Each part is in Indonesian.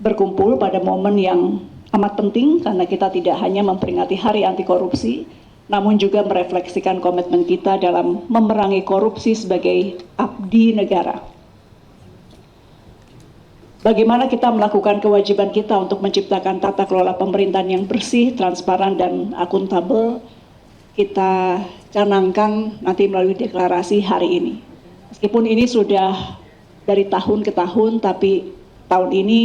berkumpul pada momen yang amat penting karena kita tidak hanya memperingati Hari Anti Korupsi, namun juga merefleksikan komitmen kita dalam memerangi korupsi sebagai abdi negara. Bagaimana kita melakukan kewajiban kita untuk menciptakan tata kelola pemerintahan yang bersih, transparan, dan akuntabel, kita canangkan nanti melalui deklarasi hari ini. Meskipun ini sudah dari tahun ke tahun, tapi tahun ini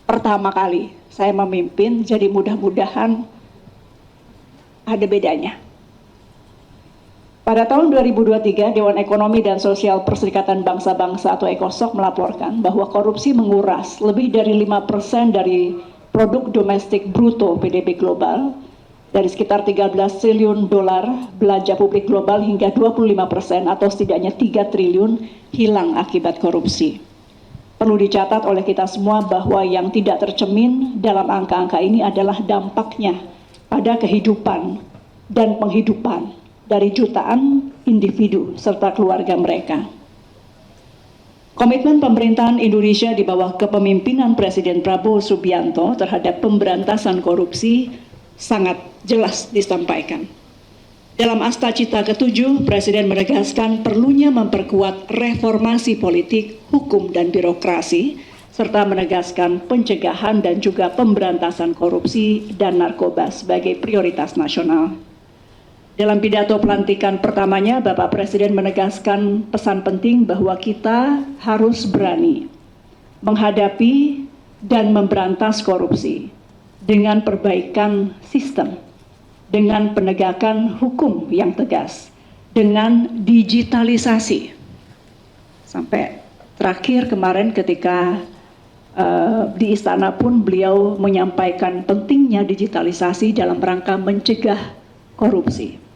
pertama kali saya memimpin, jadi mudah-mudahan ada bedanya. Pada tahun 2023, Dewan Ekonomi dan Sosial Perserikatan Bangsa-Bangsa atau ECOSOC melaporkan bahwa korupsi menguras lebih dari 5% dari produk domestik bruto PDB global, dari sekitar 13 triliun dolar belanja publik global hingga 25% atau setidaknya 3 triliun hilang akibat korupsi. Perlu dicatat oleh kita semua bahwa yang tidak tercermin dalam angka-angka ini adalah dampaknya pada kehidupan dan penghidupan dari jutaan individu serta keluarga mereka. Komitmen pemerintahan Indonesia di bawah kepemimpinan Presiden Prabowo Subianto terhadap pemberantasan korupsi sangat jelas disampaikan. Dalam Asta Cita ke-7, Presiden menegaskan perlunya memperkuat reformasi politik, hukum, dan birokrasi, serta menegaskan pencegahan dan juga pemberantasan korupsi dan narkoba sebagai prioritas nasional. Dalam pidato pelantikan pertamanya, Bapak Presiden menegaskan pesan penting bahwa kita harus berani menghadapi dan memberantas korupsi dengan perbaikan sistem, dengan penegakan hukum yang tegas, dengan digitalisasi. Sampai terakhir kemarin ketika di istana pun beliau menyampaikan pentingnya digitalisasi dalam rangka mencegah korupsi.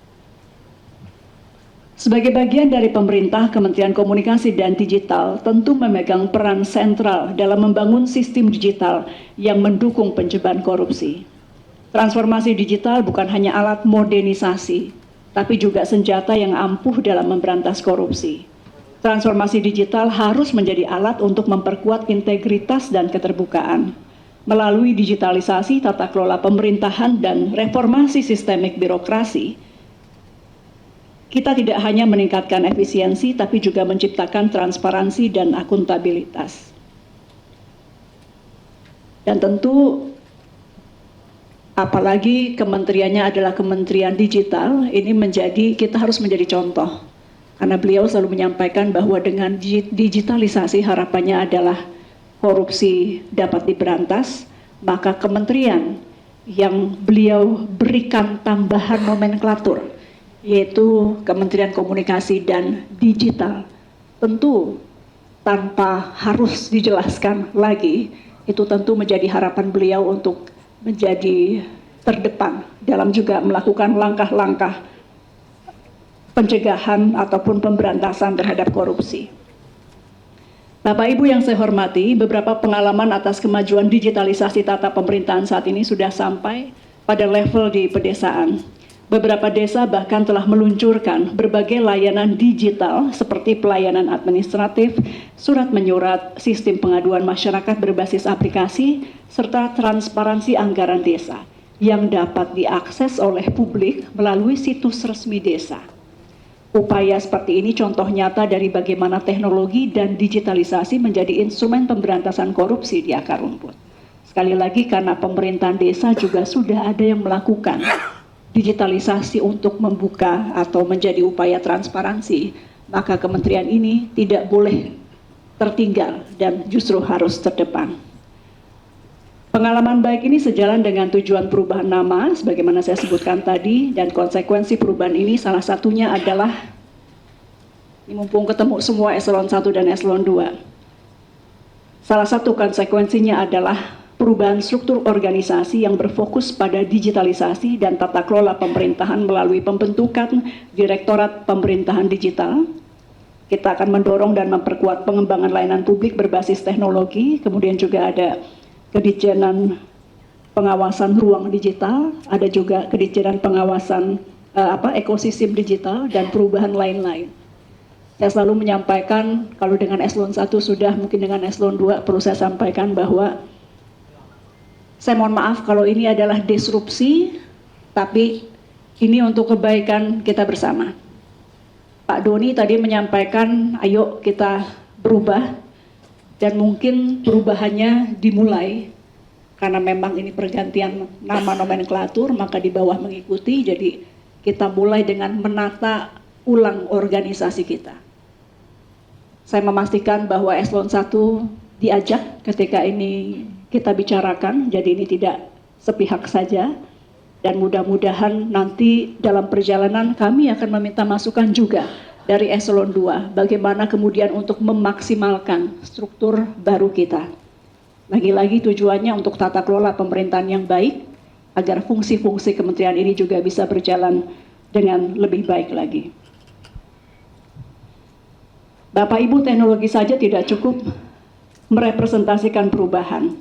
Sebagai bagian dari pemerintah, Kementerian Komunikasi dan Digital tentu memegang peran sentral dalam membangun sistem digital yang mendukung pencegahan korupsi. Transformasi digital bukan hanya alat modernisasi, tapi juga senjata yang ampuh dalam memberantas korupsi. Transformasi digital harus menjadi alat untuk memperkuat integritas dan keterbukaan. Melalui digitalisasi, tata kelola pemerintahan, dan reformasi sistemik birokrasi, kita tidak hanya meningkatkan efisiensi, tapi juga menciptakan transparansi dan akuntabilitas. Dan tentu, apalagi kementeriannya adalah Kementerian Digital, ini kita harus menjadi contoh. Karena beliau selalu menyampaikan bahwa dengan digitalisasi harapannya adalah korupsi dapat diberantas, maka kementerian yang beliau berikan tambahan nomenklatur, yaitu Kementerian Komunikasi dan Digital, tentu tanpa harus dijelaskan lagi, itu tentu menjadi harapan beliau untuk menjadi terdepan dalam juga melakukan langkah-langkah pencegahan ataupun pemberantasan terhadap korupsi. Bapak Ibu yang saya hormati, beberapa pengalaman atas kemajuan digitalisasi tata pemerintahan saat ini sudah sampai pada level di pedesaan. Beberapa desa bahkan telah meluncurkan berbagai layanan digital seperti pelayanan administratif, surat menyurat, sistem pengaduan masyarakat berbasis aplikasi, serta transparansi anggaran desa yang dapat diakses oleh publik melalui situs resmi desa. Upaya seperti ini contoh nyata dari bagaimana teknologi dan digitalisasi menjadi instrumen pemberantasan korupsi di akar rumput. Sekali lagi karena pemerintahan desa juga sudah ada yang melakukan digitalisasi untuk membuka atau menjadi upaya transparansi, maka kementerian ini tidak boleh tertinggal dan justru harus terdepan. Pengalaman baik ini sejalan dengan tujuan perubahan nama, sebagaimana saya sebutkan tadi, dan konsekuensi perubahan ini salah satunya adalah, ini mumpung ketemu semua eselon 1 dan eselon 2, salah satu konsekuensinya adalah perubahan struktur organisasi yang berfokus pada digitalisasi dan tata kelola pemerintahan melalui pembentukan Direktorat Pemerintahan Digital. Kita akan mendorong dan memperkuat pengembangan layanan publik berbasis teknologi, kemudian juga ada Kedijenan Pengawasan Ruang Digital, ada juga Kedijenan Pengawasan ekosistem digital dan perubahan lain-lain. Saya selalu menyampaikan, kalau dengan eselon 1 sudah, mungkin dengan eselon 2 perlu saya sampaikan bahwa saya mohon maaf kalau ini adalah disrupsi, tapi ini untuk kebaikan kita bersama. Pak Doni tadi menyampaikan, ayo kita berubah, dan mungkin perubahannya dimulai, karena memang ini pergantian nama nomenklatur, maka di bawah mengikuti, jadi kita mulai dengan menata ulang organisasi kita. Saya memastikan bahwa eselon 1 diajak ketika ini kita bicarakan, jadi ini tidak sepihak saja, dan mudah-mudahan nanti dalam perjalanan kami akan meminta masukan juga dari eselon 2, bagaimana kemudian untuk memaksimalkan struktur baru kita. Lagi-lagi tujuannya untuk tata kelola pemerintahan yang baik, agar fungsi-fungsi kementerian ini juga bisa berjalan dengan lebih baik lagi. Bapak Ibu, teknologi saja tidak cukup merepresentasikan perubahan.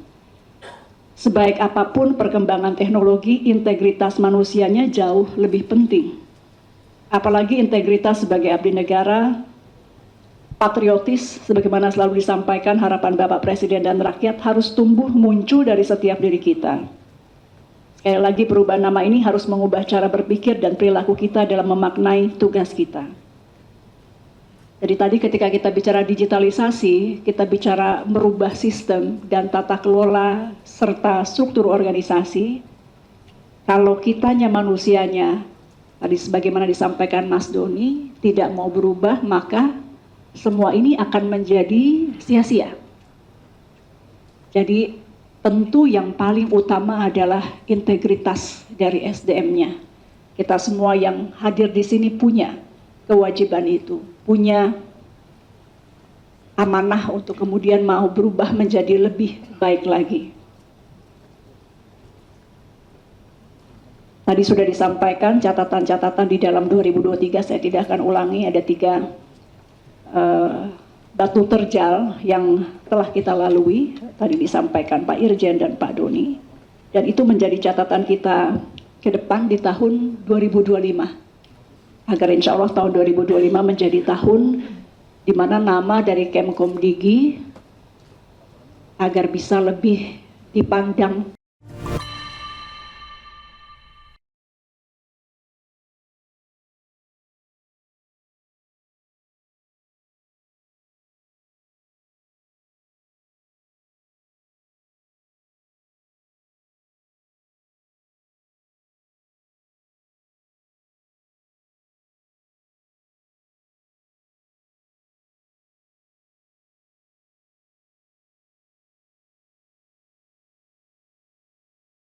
Sebaik apapun perkembangan teknologi, integritas manusianya jauh lebih penting. Apalagi integritas sebagai abdi negara, patriotis, sebagaimana selalu disampaikan harapan Bapak Presiden dan rakyat harus tumbuh muncul dari setiap diri kita. Sekali lagi, perubahan nama ini harus mengubah cara berpikir dan perilaku kita dalam memaknai tugas kita. Jadi tadi ketika kita bicara digitalisasi, kita bicara merubah sistem dan tata kelola serta struktur organisasi. Kalau kitanya manusianya, tadi sebagaimana disampaikan Mas Doni, tidak mau berubah, maka semua ini akan menjadi sia-sia. Jadi tentu yang paling utama adalah integritas dari SDM-nya. Kita semua yang hadir di sini punya kewajiban itu, punya amanah untuk kemudian mau berubah menjadi lebih baik lagi. Tadi sudah disampaikan catatan-catatan di dalam 2023, saya tidak akan ulangi, ada 3 batu terjal yang telah kita lalui, tadi disampaikan Pak Irjen dan Pak Doni, dan itu menjadi catatan kita ke depan di tahun 2025. Agar insya Allah tahun 2025 menjadi tahun di mana nama dari Kemkomdigi agar bisa lebih dipandang